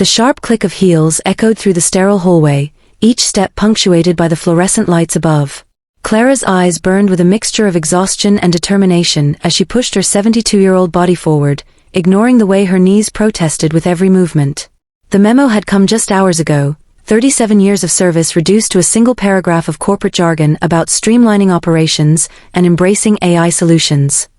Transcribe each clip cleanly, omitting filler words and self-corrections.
The sharp click of heels echoed through the sterile hallway, each step punctuated by the fluorescent lights above. Clara's eyes burned with a mixture of exhaustion and determination as she pushed her 72-year-old body forward, ignoring the way her knees protested with every movement. The memo had come just hours ago, 37 years of service reduced to a single paragraph of corporate jargon about streamlining operations and embracing AI solutions.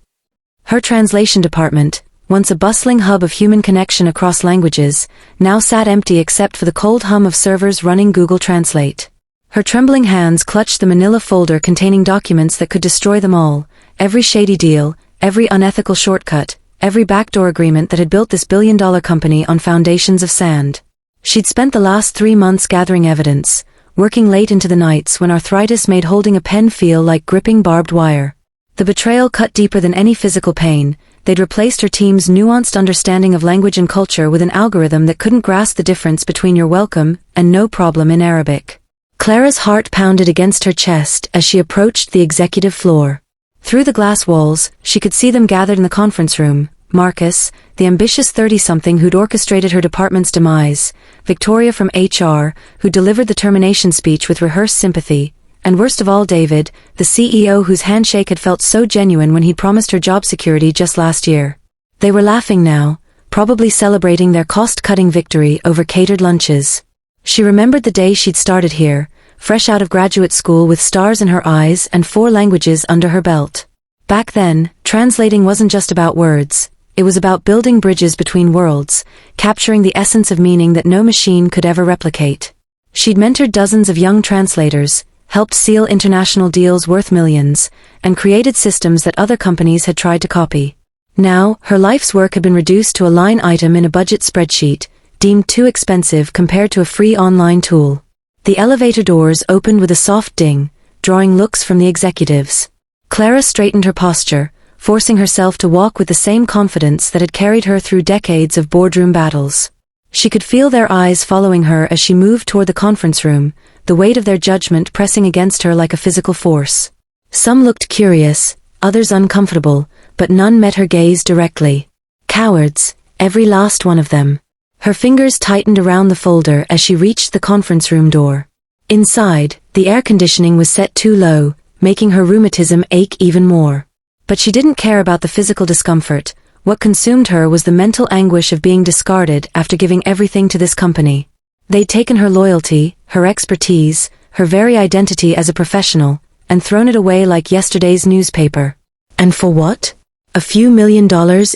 Her translation department, once a bustling hub of human connection across languages, now sat empty except for the cold hum of servers running Google Translate. Her trembling hands clutched the manila folder containing documents that could destroy them all, every shady deal, every unethical shortcut, every backdoor agreement that had built this billion-dollar company on foundations of sand. She'd spent the last 3 months gathering evidence, working late into the nights when arthritis made holding a pen feel like gripping barbed wire. The betrayal cut deeper than any physical pain. They'd replaced her team's nuanced understanding of language and culture with an algorithm that couldn't grasp the difference between "you're welcome" and "no problem" in Arabic. Clara's heart pounded against her chest as she approached the executive floor. Through the glass walls, she could see them gathered in the conference room: Marcus, the ambitious 30-something who'd orchestrated her department's demise, Victoria from HR, who delivered the termination speech with rehearsed sympathy, and worst of all David, the CEO whose handshake had felt so genuine when he promised her job security just last year. They were laughing now, probably celebrating their cost-cutting victory over catered lunches. She remembered the day she'd started here, fresh out of graduate school with stars in her eyes and 4 languages under her belt. Back then, translating wasn't just about words, it was about building bridges between worlds, capturing the essence of meaning that no machine could ever replicate. She'd mentored dozens of young translators, helped seal international deals worth millions, and created systems that other companies had tried to copy. Now, her life's work had been reduced to a line item in a budget spreadsheet, deemed too expensive compared to a free online tool. The elevator doors opened with a soft ding, drawing looks from the executives. Clara straightened her posture, forcing herself to walk with the same confidence that had carried her through decades of boardroom battles. She could feel their eyes following her as she moved toward the conference room, the weight of their judgment pressing against her like a physical force. Some looked curious, others uncomfortable, but none met her gaze directly. Cowards, every last one of them. Her fingers tightened around the folder as she reached the conference room door. Inside, the air conditioning was set too low, making her rheumatism ache even more. But she didn't care about the physical discomfort. What consumed her was the mental anguish of being discarded after giving everything to this company. They'd taken her loyalty, her expertise, her very identity as a professional, and thrown it away like yesterday's newspaper. And for what? A few $1 million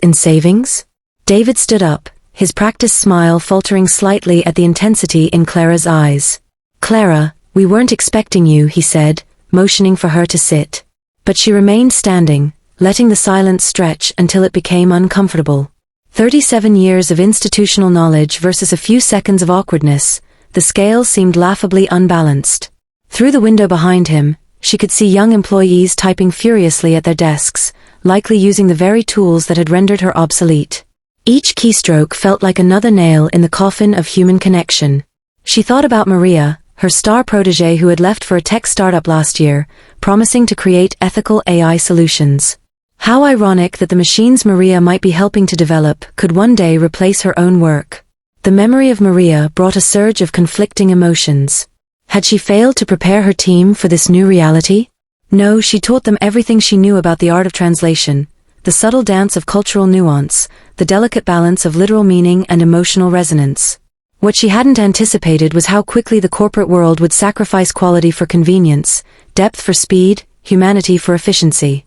in savings? David stood up, his practiced smile faltering slightly at the intensity in Clara's eyes. "Clara, we weren't expecting you," he said, motioning for her to sit. But she remained standing, letting the silence stretch until it became uncomfortable. 37 years of institutional knowledge versus a few seconds of awkwardness, the scales seemed laughably unbalanced. Through the window behind him, she could see young employees typing furiously at their desks, likely using the very tools that had rendered her obsolete. Each keystroke felt like another nail in the coffin of human connection. She thought about Maria, her star protege who had left for a tech startup last year, promising to create ethical AI solutions. How ironic that the machines Maria might be helping to develop could one day replace her own work. The memory of Maria brought a surge of conflicting emotions. Had she failed to prepare her team for this new reality? No, she taught them everything she knew about the art of translation, the subtle dance of cultural nuance, the delicate balance of literal meaning and emotional resonance. What she hadn't anticipated was how quickly the corporate world would sacrifice quality for convenience, depth for speed, humanity for efficiency.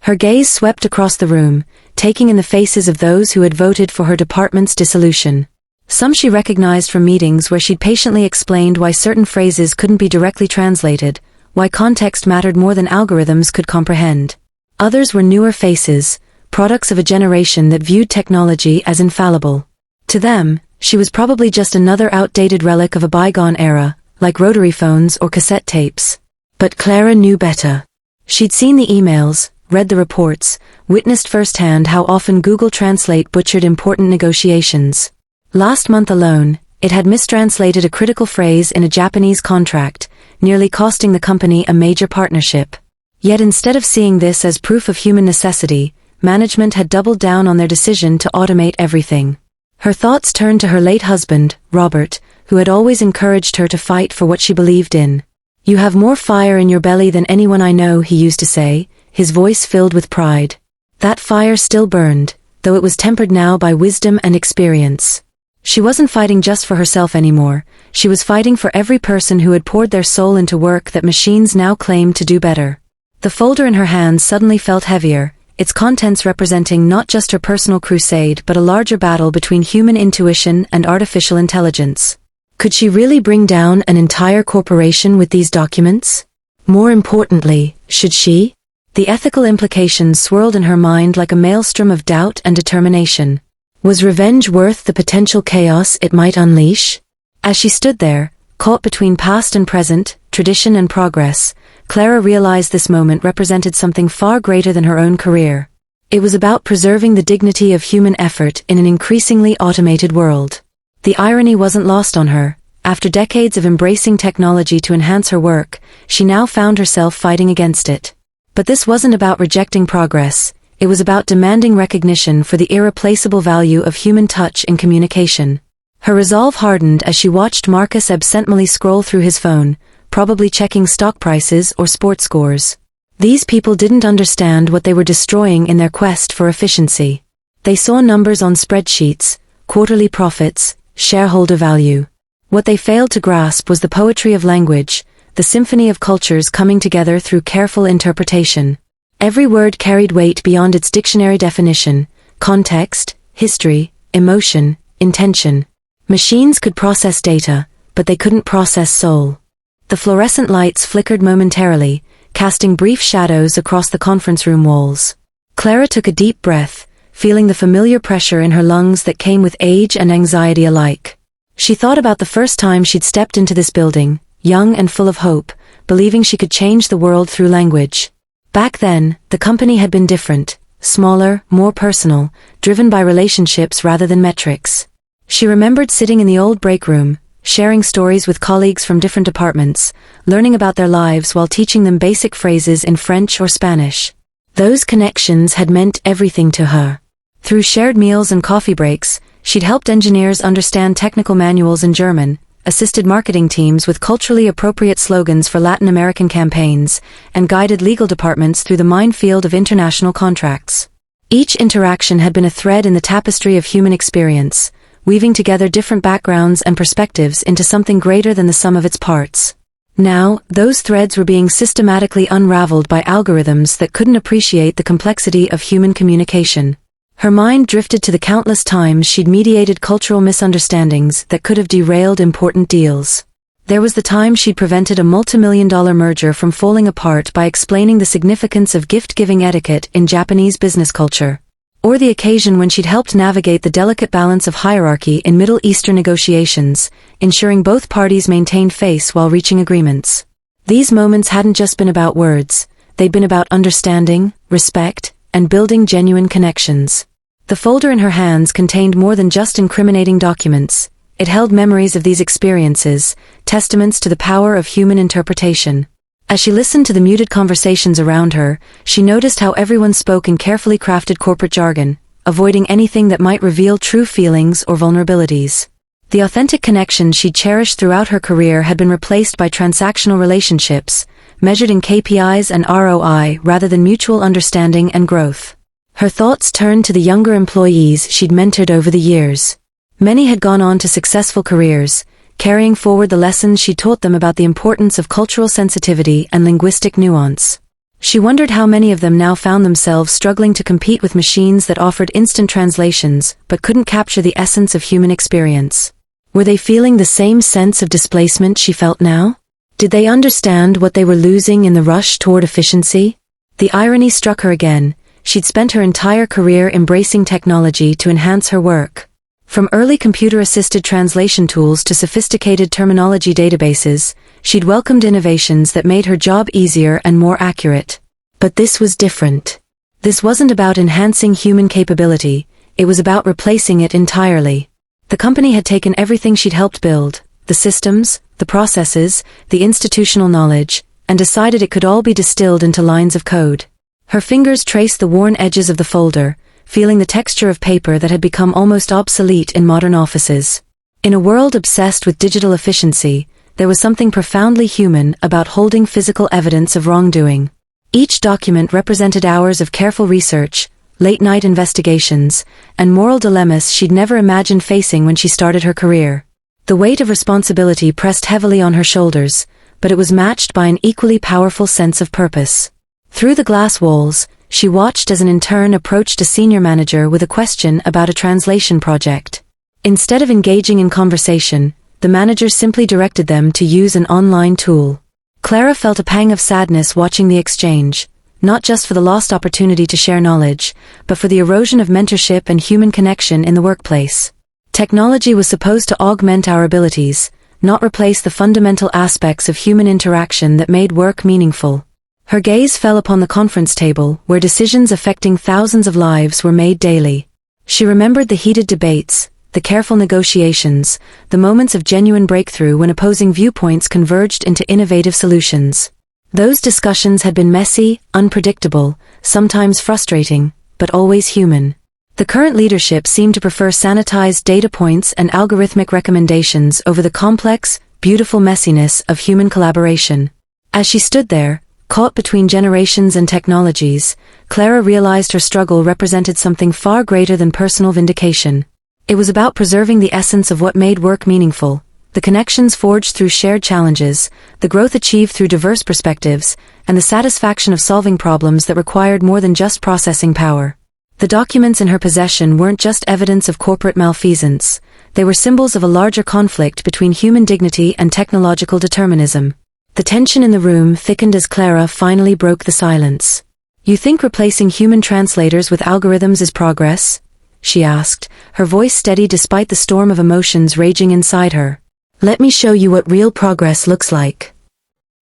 Her gaze swept across the room, taking in the faces of those who had voted for her department's dissolution. Some she recognized from meetings where she'd patiently explained why certain phrases couldn't be directly translated, why context mattered more than algorithms could comprehend. Others were newer faces, products of a generation that viewed technology as infallible. To them, she was probably just another outdated relic of a bygone era, like rotary phones or cassette tapes. But Clara knew better. She'd seen the emails, read the reports, witnessed firsthand how often Google Translate butchered important negotiations. Last month alone, it had mistranslated a critical phrase in a Japanese contract, nearly costing the company a major partnership. Yet instead of seeing this as proof of human necessity, management had doubled down on their decision to automate everything. Her thoughts turned to her late husband, Robert, who had always encouraged her to fight for what she believed in. "You have more fire in your belly than anyone I know," he used to say, his voice filled with pride. That fire still burned, though it was tempered now by wisdom and experience. She wasn't fighting just for herself anymore, she was fighting for every person who had poured their soul into work that machines now claimed to do better. The folder in her hands suddenly felt heavier, its contents representing not just her personal crusade but a larger battle between human intuition and artificial intelligence. Could she really bring down an entire corporation with these documents? More importantly, should she? The ethical implications swirled in her mind like a maelstrom of doubt and determination. Was revenge worth the potential chaos it might unleash? As she stood there, caught between past and present, tradition and progress, Clara realized this moment represented something far greater than her own career. It was about preserving the dignity of human effort in an increasingly automated world. The irony wasn't lost on her. After decades of embracing technology to enhance her work, she now found herself fighting against it. But this wasn't about rejecting progress, it was about demanding recognition for the irreplaceable value of human touch in communication. Her resolve hardened as she watched Marcus absently scroll through his phone, probably checking stock prices or sports scores. These people didn't understand what they were destroying in their quest for efficiency. They saw numbers on spreadsheets, quarterly profits, shareholder value. What they failed to grasp was the poetry of language, the symphony of cultures coming together through careful interpretation. Every word carried weight beyond its dictionary definition: context, history, emotion, intention. Machines could process data, but they couldn't process soul. The fluorescent lights flickered momentarily, casting brief shadows across the conference room walls. Clara took a deep breath, feeling the familiar pressure in her lungs that came with age and anxiety alike. She thought about the first time she'd stepped into this building, young and full of hope, believing she could change the world through language. Back then, the company had been different, smaller, more personal, driven by relationships rather than metrics. She remembered sitting in the old break room, sharing stories with colleagues from different departments, learning about their lives while teaching them basic phrases in French or Spanish. Those connections had meant everything to her. Through shared meals and coffee breaks, she'd helped engineers understand technical manuals in German, assisted marketing teams with culturally appropriate slogans for Latin American campaigns, and guided legal departments through the minefield of international contracts. Each interaction had been a thread in the tapestry of human experience, weaving together different backgrounds and perspectives into something greater than the sum of its parts. Now, those threads were being systematically unraveled by algorithms that couldn't appreciate the complexity of human communication. Her mind drifted to the countless times she'd mediated cultural misunderstandings that could have derailed important deals. There was the time she'd prevented a multimillion-dollar merger from falling apart by explaining the significance of gift-giving etiquette in Japanese business culture. Or the occasion when she'd helped navigate the delicate balance of hierarchy in Middle Eastern negotiations, ensuring both parties maintained face while reaching agreements. These moments hadn't just been about words, they'd been about understanding, respect, and building genuine connections. The folder in her hands contained more than just incriminating documents. It held memories of these experiences, testaments to the power of human interpretation. As she listened to the muted conversations around her, she noticed how everyone spoke in carefully crafted corporate jargon, avoiding anything that might reveal true feelings or vulnerabilities. The authentic connections she'd cherished throughout her career had been replaced by transactional relationships, measured in KPIs and ROI rather than mutual understanding and growth. Her thoughts turned to the younger employees she'd mentored over the years. Many had gone on to successful careers, carrying forward the lessons she taught them about the importance of cultural sensitivity and linguistic nuance. She wondered how many of them now found themselves struggling to compete with machines that offered instant translations but couldn't capture the essence of human experience. Were they feeling the same sense of displacement she felt now? Did they understand what they were losing in the rush toward efficiency? The irony struck her again. She'd spent her entire career embracing technology to enhance her work. From early computer-assisted translation tools to sophisticated terminology databases, she'd welcomed innovations that made her job easier and more accurate. But this was different. This wasn't about enhancing human capability, it was about replacing it entirely. The company had taken everything she'd helped build, the systems, the processes, the institutional knowledge, and decided it could all be distilled into lines of code. Her fingers traced the worn edges of the folder, feeling the texture of paper that had become almost obsolete in modern offices. In a world obsessed with digital efficiency, there was something profoundly human about holding physical evidence of wrongdoing. Each document represented hours of careful research, late-night investigations, and moral dilemmas she'd never imagined facing when she started her career. The weight of responsibility pressed heavily on her shoulders, but it was matched by an equally powerful sense of purpose. Through the glass walls, she watched as an intern approached a senior manager with a question about a translation project. Instead of engaging in conversation, the manager simply directed them to use an online tool. Clara felt a pang of sadness watching the exchange, not just for the lost opportunity to share knowledge, but for the erosion of mentorship and human connection in the workplace. Technology was supposed to augment our abilities, not replace the fundamental aspects of human interaction that made work meaningful. Her gaze fell upon the conference table, where decisions affecting thousands of lives were made daily. She remembered the heated debates, the careful negotiations, the moments of genuine breakthrough when opposing viewpoints converged into innovative solutions. Those discussions had been messy, unpredictable, sometimes frustrating, but always human. The current leadership seemed to prefer sanitized data points and algorithmic recommendations over the complex, beautiful messiness of human collaboration. As she stood there, caught between generations and technologies, Clara realized her struggle represented something far greater than personal vindication. It was about preserving the essence of what made work meaningful, the connections forged through shared challenges, the growth achieved through diverse perspectives, and the satisfaction of solving problems that required more than just processing power. The documents in her possession weren't just evidence of corporate malfeasance, they were symbols of a larger conflict between human dignity and technological determinism. The tension in the room thickened as Clara finally broke the silence. "You think replacing human translators with algorithms is progress?" she asked, her voice steady despite the storm of emotions raging inside her. "Let me show you what real progress looks like."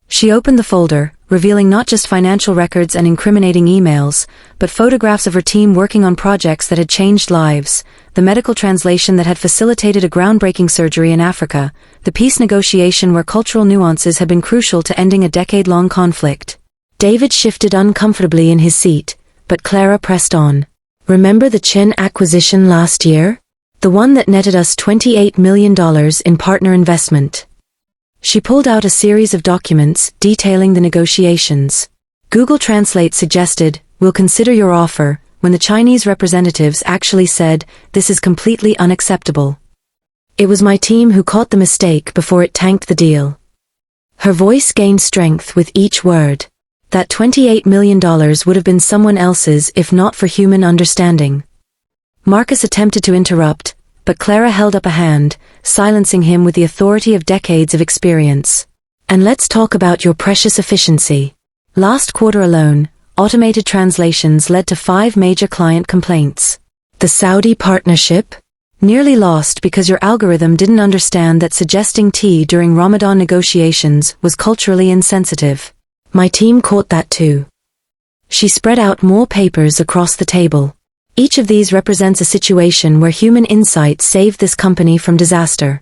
She opened the folder, revealing not just financial records and incriminating emails, but photographs of her team working on projects that had changed lives, the medical translation that had facilitated a groundbreaking surgery in Africa, the peace negotiation where cultural nuances had been crucial to ending a decade-long conflict. David shifted uncomfortably in his seat, but Clara pressed on. "Remember the Chen acquisition last year? The one that netted us $28 million in partner investment." She pulled out a series of documents detailing the negotiations. Google Translate suggested, "We'll consider your offer," when the Chinese representatives actually said, "This is completely unacceptable." "It was my team who caught the mistake before it tanked the deal." Her voice gained strength with each word. That $28 million would have been someone else's if not for human understanding. Marcus attempted to interrupt, but Clara held up a hand, silencing him with the authority of decades of experience. "And let's talk about your precious efficiency. Last quarter alone, automated translations led to 5 major client complaints. The Saudi partnership? Nearly lost because your algorithm didn't understand that suggesting tea during Ramadan negotiations was culturally insensitive. My team caught that too." She spread out more papers across the table. Each of these represents a situation where human insight saved this company from disaster.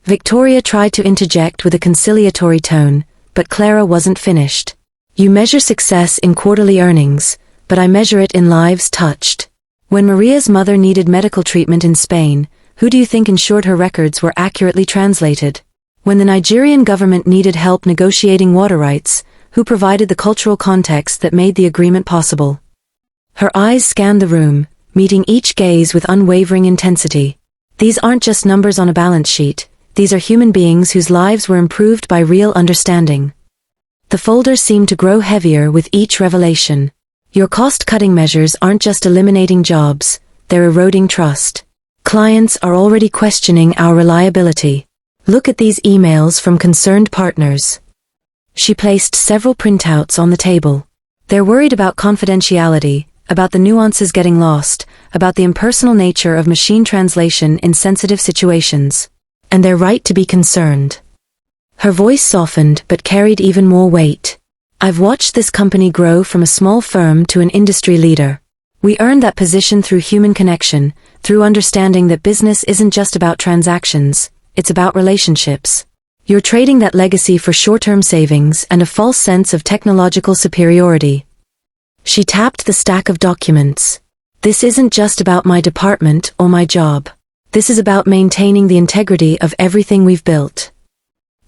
Victoria tried to interject with a conciliatory tone, but Clara wasn't finished. "You measure success in quarterly earnings, but I measure it in lives touched. When Maria's mother needed medical treatment in Spain, who do you think ensured her records were accurately translated? When the Nigerian government needed help negotiating water rights, who provided the cultural context that made the agreement possible?" Her eyes scanned the room, meeting each gaze with unwavering intensity. These aren't just numbers on a balance sheet, these are human beings whose lives were improved by real understanding. The folder seemed to grow heavier with each revelation. "Your cost-cutting measures aren't just eliminating jobs, they're eroding trust. Clients are already questioning our reliability. Look at these emails from concerned partners." She placed several printouts on the table. "They're worried about confidentiality, about the nuances getting lost, about the impersonal nature of machine translation in sensitive situations. And they're right to be concerned." Her voice softened but carried even more weight. "I've watched this company grow from a small firm to an industry leader. We earned that position through human connection, through understanding that business isn't just about transactions, it's about relationships. You're trading that legacy for short-term savings and a false sense of technological superiority." She tapped the stack of documents. This isn't just about my department or my job. This is about maintaining the integrity of everything we've built.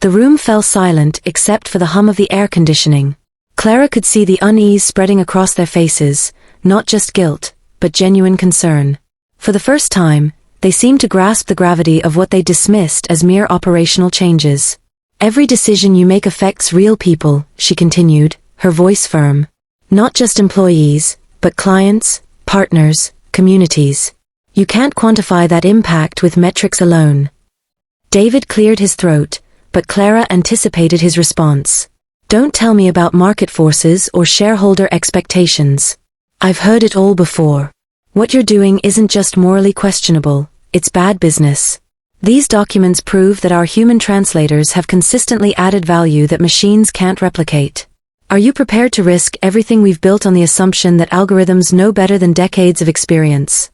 The room fell silent except for the hum of the air conditioning. Clara could see the unease spreading across their faces, not just guilt, but genuine concern. For the first time, they seemed to grasp the gravity of what they dismissed as mere operational changes. Every decision you make affects real people, she continued, her voice firm. Not just employees, but clients, partners, communities. You can't quantify that impact with metrics alone. David cleared his throat, but Clara anticipated his response. Don't tell me about market forces or shareholder expectations. I've heard it all before. What you're doing isn't just morally questionable, it's bad business. These documents prove that our human translators have consistently added value that machines can't replicate. Are you prepared to risk everything we've built on the assumption that algorithms know better than decades of experience?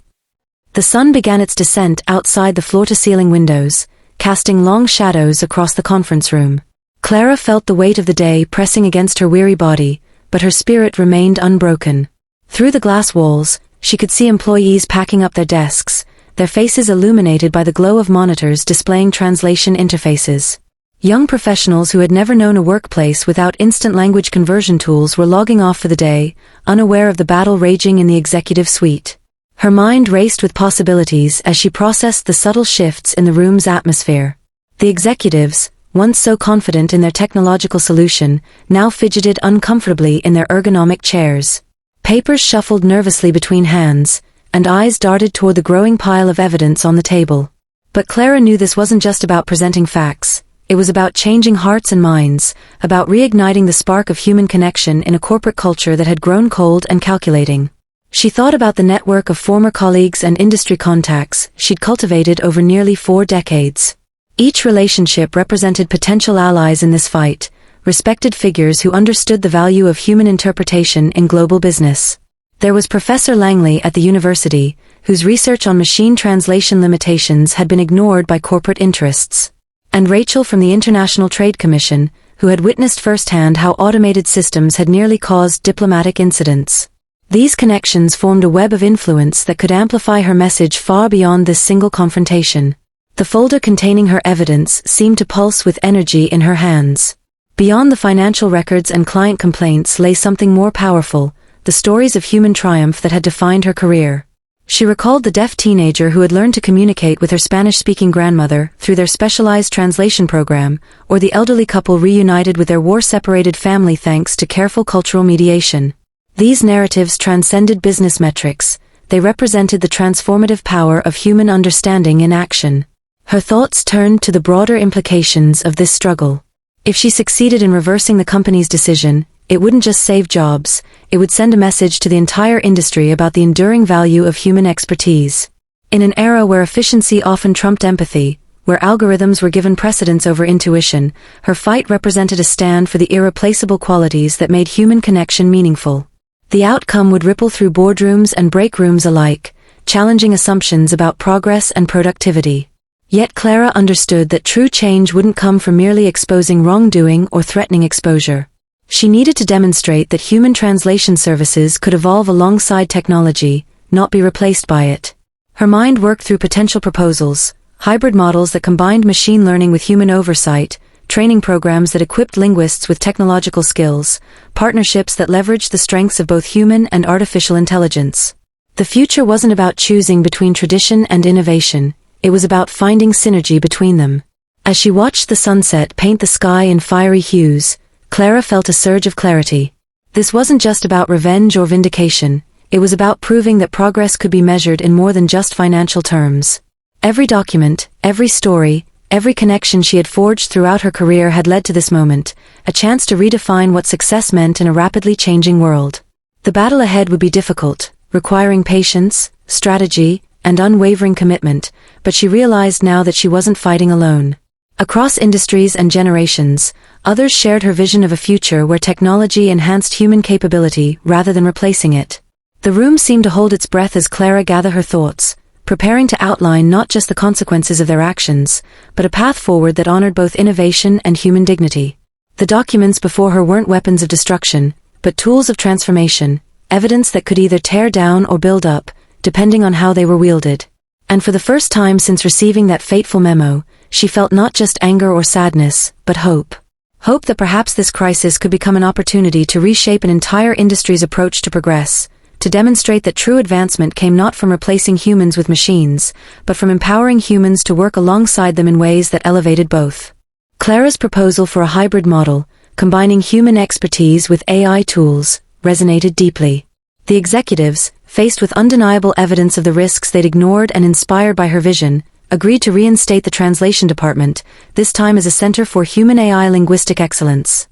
The sun began its descent outside the floor-to-ceiling windows, casting long shadows across the conference room. Clara felt the weight of the day pressing against her weary body, but her spirit remained unbroken. Through the glass walls, she could see employees packing up their desks, their faces illuminated by the glow of monitors displaying translation interfaces. Young professionals who had never known a workplace without instant language conversion tools were logging off for the day, unaware of the battle raging in the executive suite. Her mind raced with possibilities as she processed the subtle shifts in the room's atmosphere. The executives, once so confident in their technological solution, now fidgeted uncomfortably in their ergonomic chairs. Papers shuffled nervously between hands, and eyes darted toward the growing pile of evidence on the table. But Clara knew this wasn't just about presenting facts. It was about changing hearts and minds, about reigniting the spark of human connection in a corporate culture that had grown cold and calculating. She thought about the network of former colleagues and industry contacts she'd cultivated over nearly 4 decades. Each relationship represented potential allies in this fight, respected figures who understood the value of human interpretation in global business. There was Professor Langley at the university, whose research on machine translation limitations had been ignored by corporate interests. And Rachel from the International Trade Commission, who had witnessed firsthand how automated systems had nearly caused diplomatic incidents. These connections formed a web of influence that could amplify her message far beyond this single confrontation. The folder containing her evidence seemed to pulse with energy in her hands. Beyond the financial records and client complaints lay something more powerful, the stories of human triumph that had defined her career. She recalled the deaf teenager who had learned to communicate with her Spanish-speaking grandmother through their specialized translation program, or the elderly couple reunited with their war-separated family thanks to careful cultural mediation. These narratives transcended business metrics. They represented the transformative power of human understanding in action. Her thoughts turned to the broader implications of this struggle. If she succeeded in reversing the company's decision, it wouldn't just save jobs, it would send a message to the entire industry about the enduring value of human expertise. In an era where efficiency often trumped empathy, where algorithms were given precedence over intuition, her fight represented a stand for the irreplaceable qualities that made human connection meaningful. The outcome would ripple through boardrooms and break rooms alike, challenging assumptions about progress and productivity. Yet Clara understood that true change wouldn't come from merely exposing wrongdoing or threatening exposure. She needed to demonstrate that human translation services could evolve alongside technology, not be replaced by it. Her mind worked through potential proposals, hybrid models that combined machine learning with human oversight, training programs that equipped linguists with technological skills, partnerships that leveraged the strengths of both human and artificial intelligence. The future wasn't about choosing between tradition and innovation, it was about finding synergy between them. As she watched the sunset paint the sky in fiery hues, Clara felt a surge of clarity. This wasn't just about revenge or vindication, it was about proving that progress could be measured in more than just financial terms. Every document, every story, every connection she had forged throughout her career had led to this moment, a chance to redefine what success meant in a rapidly changing world. The battle ahead would be difficult, requiring patience, strategy, and unwavering commitment, but she realized now that she wasn't fighting alone. Across industries and generations, others shared her vision of a future where technology enhanced human capability rather than replacing it. The room seemed to hold its breath as Clara gathered her thoughts, preparing to outline not just the consequences of their actions, but a path forward that honored both innovation and human dignity. The documents before her weren't weapons of destruction, but tools of transformation, evidence that could either tear down or build up, depending on how they were wielded. And for the first time since receiving that fateful memo, she felt not just anger or sadness, but hope. Hope that perhaps this crisis could become an opportunity to reshape an entire industry's approach to progress, to demonstrate that true advancement came not from replacing humans with machines, but from empowering humans to work alongside them in ways that elevated both. Clara's proposal for a hybrid model, combining human expertise with AI tools, resonated deeply. The executives, faced with undeniable evidence of the risks they'd ignored and inspired by her vision, agreed to reinstate the translation department, this time as a center for human-AI linguistic excellence.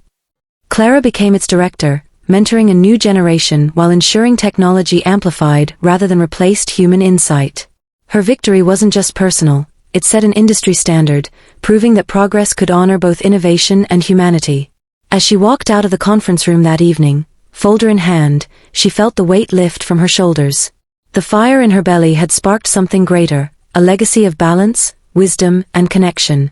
Clara became its director, mentoring a new generation while ensuring technology amplified rather than replaced human insight. Her victory wasn't just personal, it set an industry standard, proving that progress could honor both innovation and humanity. As she walked out of the conference room that evening, folder in hand, she felt the weight lift from her shoulders. The fire in her belly had sparked something greater, a legacy of balance, wisdom, and connection.